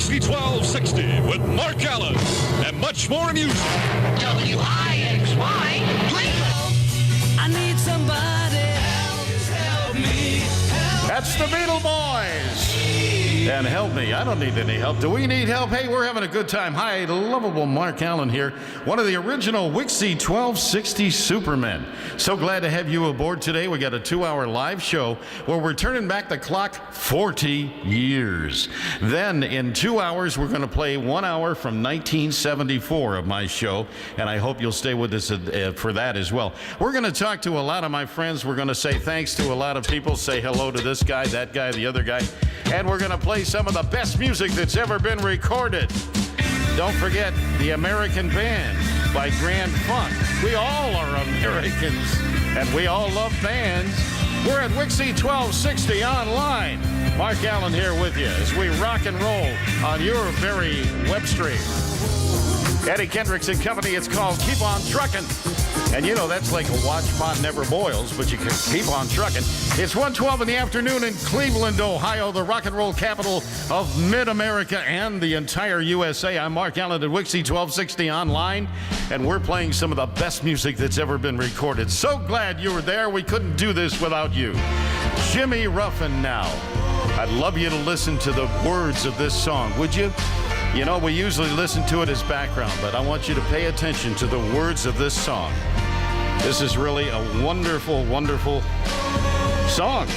WIXY1260 with Mark Allen and much more music. WIXY, I need somebody help me. That's the Beetle Boys. And help me. I don't need any help. Do we need help? Hey, we're having a good time. Hi, lovable Mark Allen here. One of the original WIXY1260 Supermen. So glad to have you aboard today. We got a 2-hour live show where we're turning back the clock 40 years. Then in 2 hours, we're going to play 1 hour from 1974 of my show. And I hope you'll stay with us for that as well. We're going to talk to a lot of my friends. We're going to say thanks to a lot of people. Say hello to this guy, that guy, the other guy. And we're going to play some of the best music that's ever been recorded. Don't forget the American Band by Grand Funk. We all are Americans, and we all love bands. We're at WIXY1260 Online. Mark Allen here with you as we rock and roll on your very web stream. Eddie Kendricks and Company, it's called Keep On Truckin'. And you know, that's like a watch pot never boils, but you can keep on trucking. It's 1:12 in the afternoon in Cleveland, Ohio, the rock and roll capital of mid-America and the entire USA. I'm Mark Allen at WIXY1260 Online, and we're playing some of the best music that's ever been recorded. So glad you were there. We couldn't do this without you. Jimmy Ruffin now. I'd love you to listen to the words of this song, would you? You know, we usually listen to it as background, but I want you to pay attention to the words of this song. This is really a wonderful, wonderful song.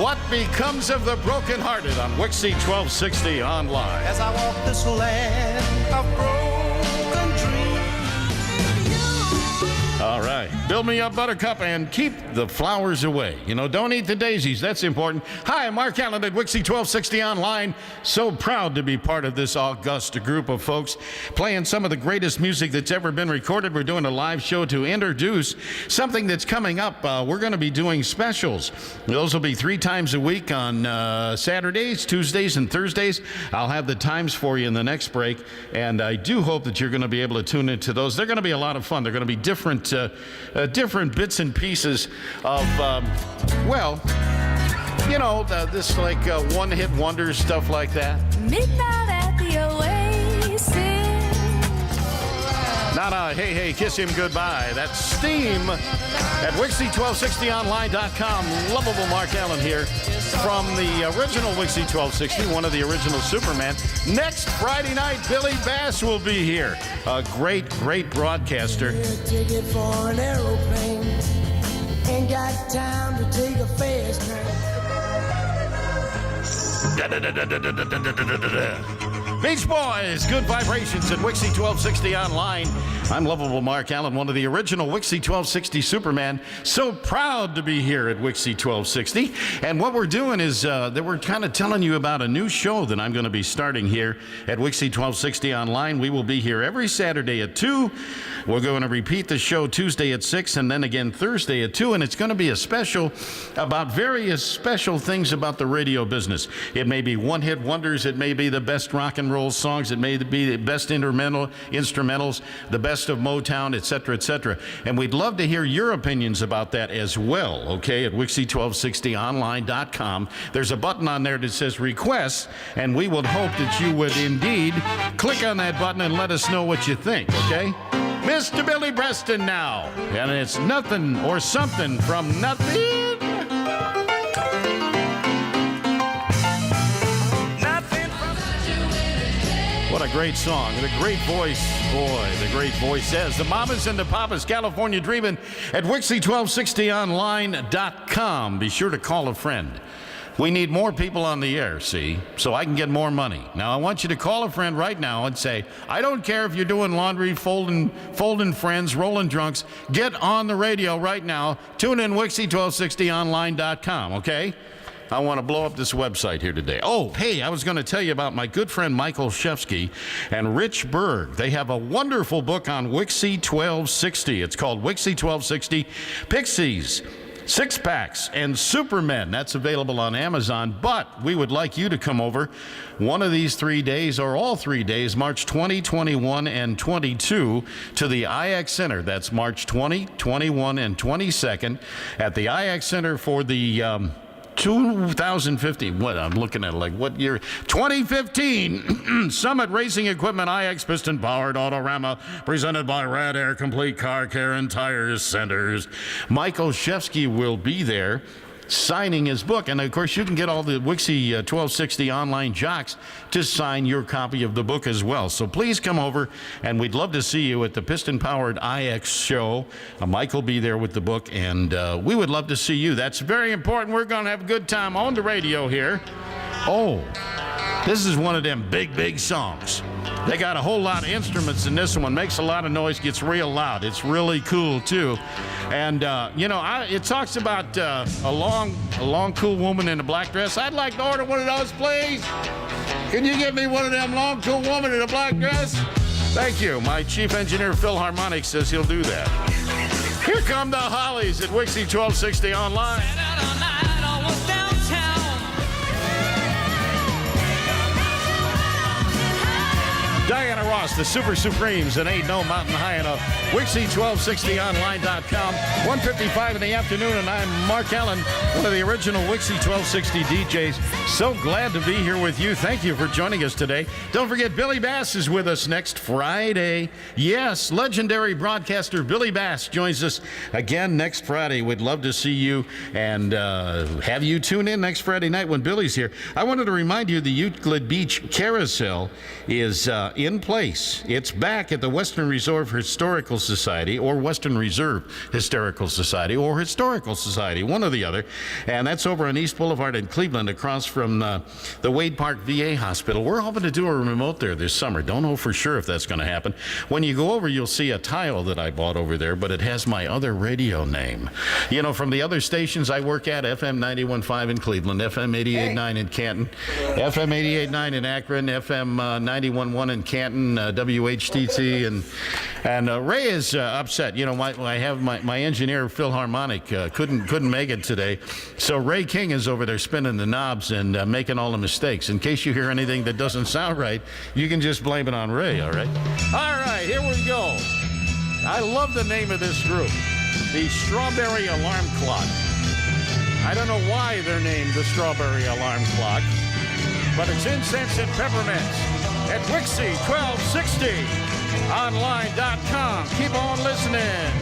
What Becomes of the Brokenhearted on WIXY1260 Online. As I walk this land of broken dreams. All right. Build me up, Buttercup, and keep the flowers away. You know, don't eat the daisies. That's important. Hi, I'm Mark Allen at WIXY1260 Online. So proud to be part of this august group of folks playing some of the greatest music that's ever been recorded. We're doing a live show to introduce something that's coming up. We're going to be doing specials. Those will be 3 times a week on Saturdays, Tuesdays, and Thursdays. I'll have the times for you in the next break, and I do hope that you're going to be able to tune into those. They're going to be a lot of fun. They're going to be different bits and pieces of, well, you know, this like one-hit wonder stuff like that. Midnight at the Oasis. No, hey, kiss him goodbye. That's Steam at WIXY1260Online.com. Lovable Mark Allen here from the original WIXY1260, one of the original Superman. Next Friday night, Billy Bass will be here. A great broadcaster. Ticket for an aeroplane. Ain't got time to take a fast train. Beach Boys, Good Vibrations at WIXY1260 Online. I'm lovable Mark Allen, one of the original WIXY1260 Superman. So proud to be here at WIXY1260. And what we're doing is that we're kind of telling you about a new show that I'm going to be starting here at WIXY1260 Online. We will be here every Saturday at 2. We're going to repeat the show Tuesday at 6 and then again Thursday at 2. And it's going to be a special about various special things about the radio business. It may be one-hit wonders. It may be the best rock and roll songs. It may be the best instrumentals, the best of Motown, etc., etc. And we'd love to hear your opinions about that as well, okay, at WIXY1260Online.com. There's a button on there that says requests, and we would hope that you would indeed click on that button and let us know what you think, okay? Mr. Billy Preston now, and it's nothing or something from nothing. What a great song. The great voice. Boy, the great voice says. The Mamas and the Papas, California Dreamin' at WIXY1260Online.com. Be sure to call a friend. We need more people on the air, see, so I can get more money. Now, I want you to call a friend right now and say, I don't care if you're doing laundry, folding friends, rolling drunks. Get on the radio right now. Tune in WIXY1260Online.com, okay? I want to blow up this website here today. Oh, hey, I was going to tell you about my good friend Michael Shefsky and Rich Berg. They have a wonderful book on WIXY1260. It's called WIXY1260 Pixies, Six Packs, and Supermen. That's available on Amazon. But we would like you to come over one of these 3 days or all 3 days, March 20, 21, and 22, to the IX Center. That's March 20, 21, and 22nd at the IX Center for the 2050, what I'm looking at, like what year? 2015 Summit Racing Equipment IX Piston Powered Autorama, presented by Rad Air Complete Car Care and Tire Centers. Michael Shefsky will be there signing his book. And of course, you can get all the WIXY 1260 online jocks to sign your copy of the book as well. So please come over, and we'd love to see you at the Piston Powered IX show. Mike will be there with the book, and we would love to see you. That's very important. We're going to have a good time on the radio here. Oh, this is one of them big songs. They got a whole lot of instruments in this one. Makes a lot of noise, gets real loud. It's really cool, too. And, it talks about a long, cool woman in a black dress. I'd like to order one of those, please. Can you get me one of them long, cool woman in a black dress? Thank you. My chief engineer, Phil Harmonic, says he'll do that. Here come the Hollies at WIXY 1260 Online. Diana Ross, the Super Supremes, and Ain't No Mountain High Enough. WIXY1260Online.com. 1:55 in the afternoon, and I'm Mark Allen, one of the original WIXY 1260 DJs. So glad to be here with you. Thank you for joining us today. Don't forget, Billy Bass is with us next Friday. Yes, legendary broadcaster Billy Bass joins us again next Friday. We'd love to see you and have you tune in next Friday night when Billy's here. I wanted to remind you the Euclid Beach Carousel is in place. It's back at the Western Reserve Historical Society, or Western Reserve Historical Society, or Historical Society, one or the other. And that's over on East Boulevard in Cleveland, across from the Wade Park VA Hospital. We're hoping to do a remote there this summer. Don't know for sure if that's going to happen. When you go over, you'll see a tile that I bought over there, but it has my other radio name. You know, from the other stations I work at, FM 91.5 in Cleveland, FM 88.9 in Canton, FM 88.9 in Akron, FM 91.1 in Canton, WHTT, and Ray is upset. You know, I have my engineer Phil Harmonic couldn't make it today, so Ray King is over there spinning the knobs and making all the mistakes. In case you hear anything that doesn't sound right, you can just blame it on Ray. All right, here we go. I love the name of this group, the Strawberry Alarm Clock. I don't know why they're named the Strawberry Alarm Clock, but it's incense and peppermints at WIXY1260Online.com. Keep on listening.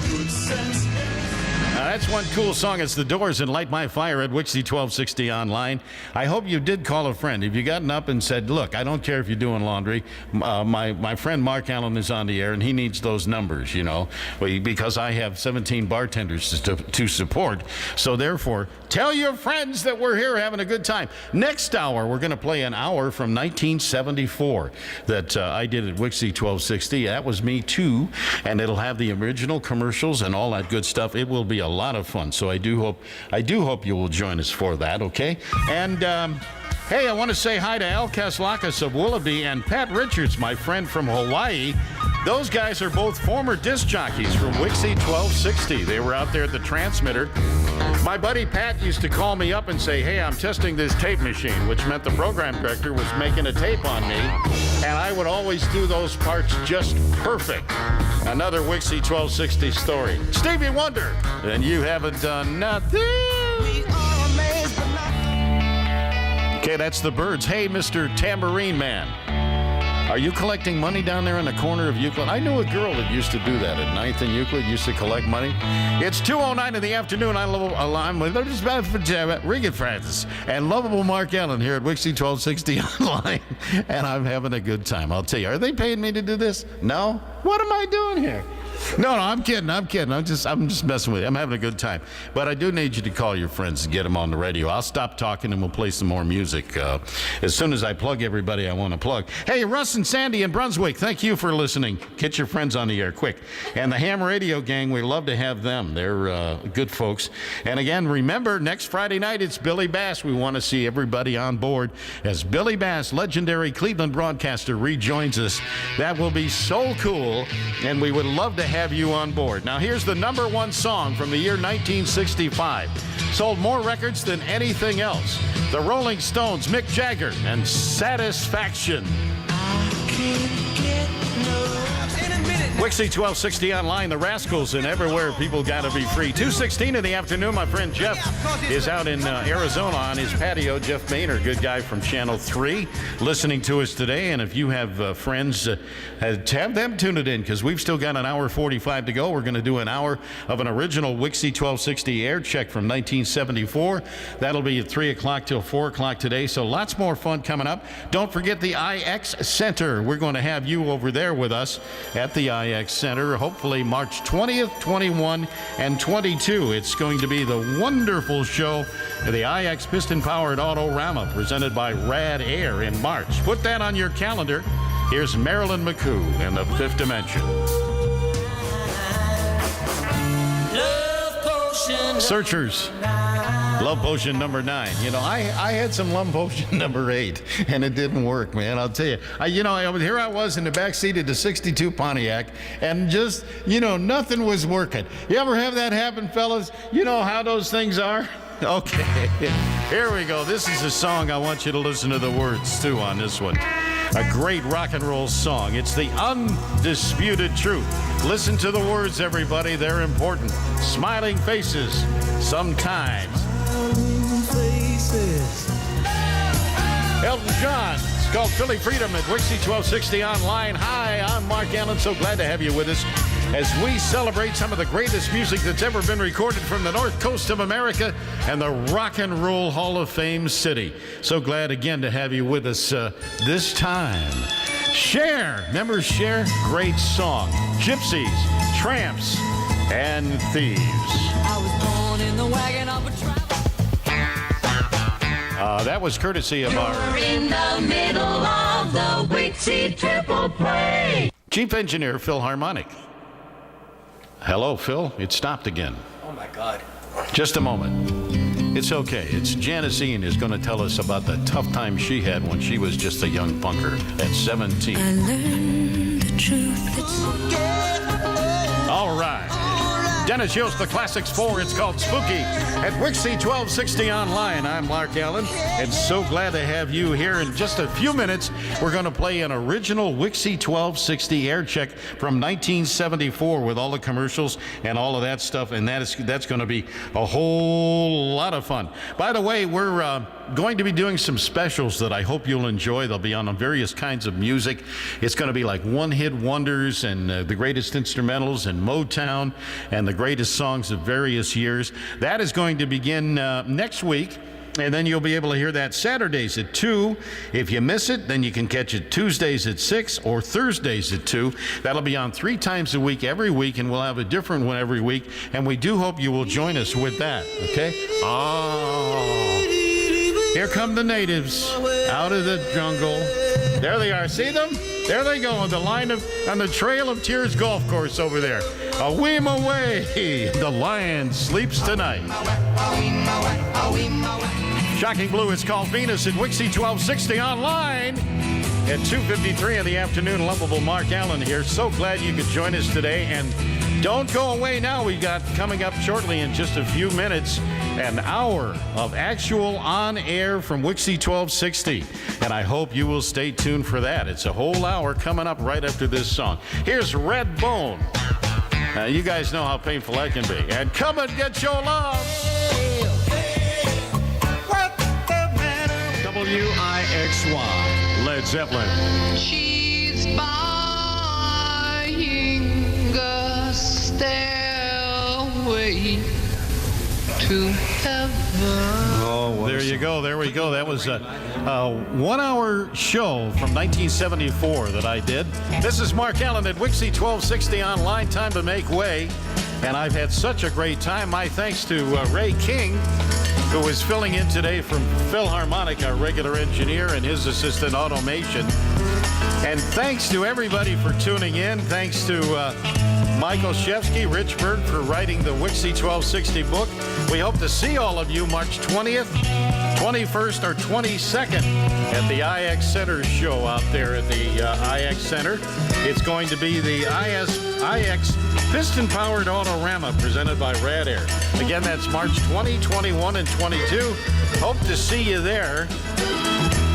That's one cool song. It's The Doors and Light My Fire at WIXY 1260 Online. I hope you did call a friend. If you gotten up and said, look, I don't care if you're doing laundry. My friend Mark Allen is on the air, and he needs those numbers, you know, because I have 17 bartenders to support. So therefore, tell your friends that we're here having a good time. Next hour, we're going to play an hour from 1974 that I did at WIXY 1260. That was me, too. And it'll have the original commercials and all that good stuff. It will be a lot of fun, so I do hope you will join us for that, okay? And hey, I want to say hi to Al Kaslakis of Willoughby and Pat Richards, my friend from Hawaii. Those guys are both former disc jockeys from WIXY 1260. They were out there at the transmitter. My buddy Pat used to call me up and say, hey, I'm testing this tape machine, which meant the program director was making a tape on me, and I would always do those parts just perfect. Another WIXY 1260 story. Stevie Wonder, and you haven't done nothing. Okay, that's the Byrds. Hey, Mr. Tambourine Man. Are you collecting money down there in the corner of Euclid? I knew a girl that used to do that at 9th and Euclid, used to collect money. It's 2:09 in the afternoon. I'm with Regan Francis and lovable Mark Allen here at WIXY 1260 Online, and I'm having a good time. I'll tell you, are they paying me to do this? No? What am I doing here? No, I'm kidding. I'm just messing with you. I'm having a good time. But I do need you to call your friends and get them on the radio. I'll stop talking and we'll play some more music as soon as I plug everybody I want to plug. Hey, Russ and Sandy in Brunswick, thank you for listening. Get your friends on the air quick. And the Ham Radio Gang, we love to have them. They're good folks. And again, remember, next Friday night, it's Billy Bass. We want to see everybody on board as Billy Bass, legendary Cleveland broadcaster, rejoins us. That will be so cool, and we would love to have you on board. Now, here's the #1 song from the year 1965. Sold more records than anything else. The Rolling Stones, Mick Jagger, and Satisfaction. I can't get no. In a minute WIXY1260 Online, the Rascals, and everywhere people gotta be free. 2:16 in the afternoon. My friend Jeff is out in Arizona on his patio. Jeff Maynard, good guy from Channel 3, listening to us today. And if you have friends, have them tune it in, because we've still got an hour 45 to go. We're going to do an hour of an original WIXY1260 air check from 1974. That'll be at 3 o'clock till 4 o'clock today. So lots more fun coming up. Don't forget the IX Center. We're going to have you over there with us at the IX Center, hopefully March 20th, 21, and 22. It's going to be the wonderful show, the IX Piston-Powered Autorama, presented by Rad Air in March. Put that on your calendar. Here's Marilyn McCoo in the Fifth Dimension. Love potion. Searchers, Love Potion number 9. You know, I had some Love Potion number 8, and it didn't work, man. I'll tell you. Here I was in the back seat of the 62 Pontiac, and just, nothing was working. You ever have that happen, fellas? You know how those things are? Okay, here we go. This is a song I want you to listen to the words, too, on this one. A great rock and roll song. It's the undisputed truth. Listen to the words, everybody. They're important. Smiling faces, sometimes. Elton John. It's called Philly Freedom at WIXY1260 Online. Hi, I'm Mark Allen. So glad to have you with us as we celebrate some of the greatest music that's ever been recorded from the North Coast of America and the Rock and Roll Hall of Fame city. So glad again to have you with us this time. Cher. Remember Cher? Great song. Gypsies, Tramps, and Thieves. I was born in the wagon of a trap. That was courtesy of our We're in the middle of the WIXY triple play. Chief Engineer, Phil Harmonic. Hello, Phil. It stopped again. Oh, my God. Just a moment. It's okay. It's Janisine is going to tell us about the tough time she had when she was just a young punker at 17. I learned the truth. All right. Dennis Yost, the Classics 4. It's called Spooky at WIXY1260 Online. I'm Mark Allen, and so glad to have you here. In just a few minutes, we're going to play an original WIXY1260 air check from 1974 with all the commercials and all of that stuff, and that's going to be a whole lot of fun. By the way, we're going to be doing some specials that I hope you'll enjoy. They'll be on various kinds of music. It's going to be like one-hit wonders and the greatest instrumentals and Motown and the greatest songs of various years. That is going to begin next week, and then you'll be able to hear that Saturdays at 2. If you miss it, then you can catch it Tuesdays at 6 or Thursdays at 2. That'll be on 3 times a week every week, and we'll have a different one every week, and we do hope you will join us with that, okay? Here come the natives out of the jungle. There they are. See them? There they go on the Trail of Tears golf course over there. A weem away. The lion sleeps tonight. Shocking Blue, it's called Venus at WIXY1260 Online at 2:53 in the afternoon. Lovable Mark Allen here. So glad you could join us today. And don't go away now. We've got coming up shortly in just a few minutes an hour of actual on-air from WIXY1260. And I hope you will stay tuned for that. It's a whole hour coming up right after this song. Here's Red Bone. You guys know how painful that can be. And come and get your love. WIXY, Led Zeppelin. She's buying a stairway to heaven. There you go. There we go. That was a 1-hour show from 1974 that I did. This is Mark Allen at WIXY1260 Online. Time to make way. And I've had such a great time. My thanks to Ray King, who is filling in today from Phil Harmonic, our regular engineer, and his assistant automation. And thanks to everybody for tuning in. Thanks to Michael Shevsky, Rich Berg for writing the WIXY1260 book. We hope to see all of you March 20th, 21st, or 22nd at the IX Center show out there at the IX Center. It's going to be the IX Piston-Powered Autorama presented by Rad Air. Again, that's March 20, 21, and 22. Hope to see you there.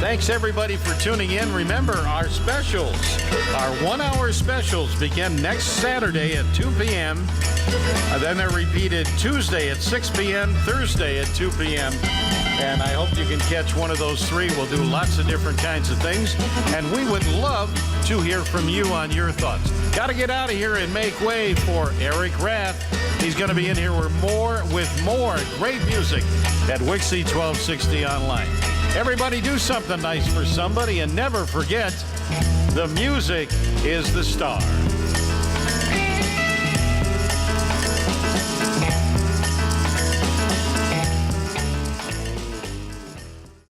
Thanks, everybody, for tuning in. Remember, our specials, our 1-hour specials begin next Saturday at 2 p.m. Then they're repeated Tuesday at 6 p.m., Thursday at 2 p.m., and I hope you can catch one of those three. We'll do lots of different kinds of things, and we would love to hear from you on your thoughts. Got to get out of here and make way for Eric Rath. He's going to be in here with more great music at WIXY1260 Online. Everybody do something nice for somebody, and never forget, the music is the star.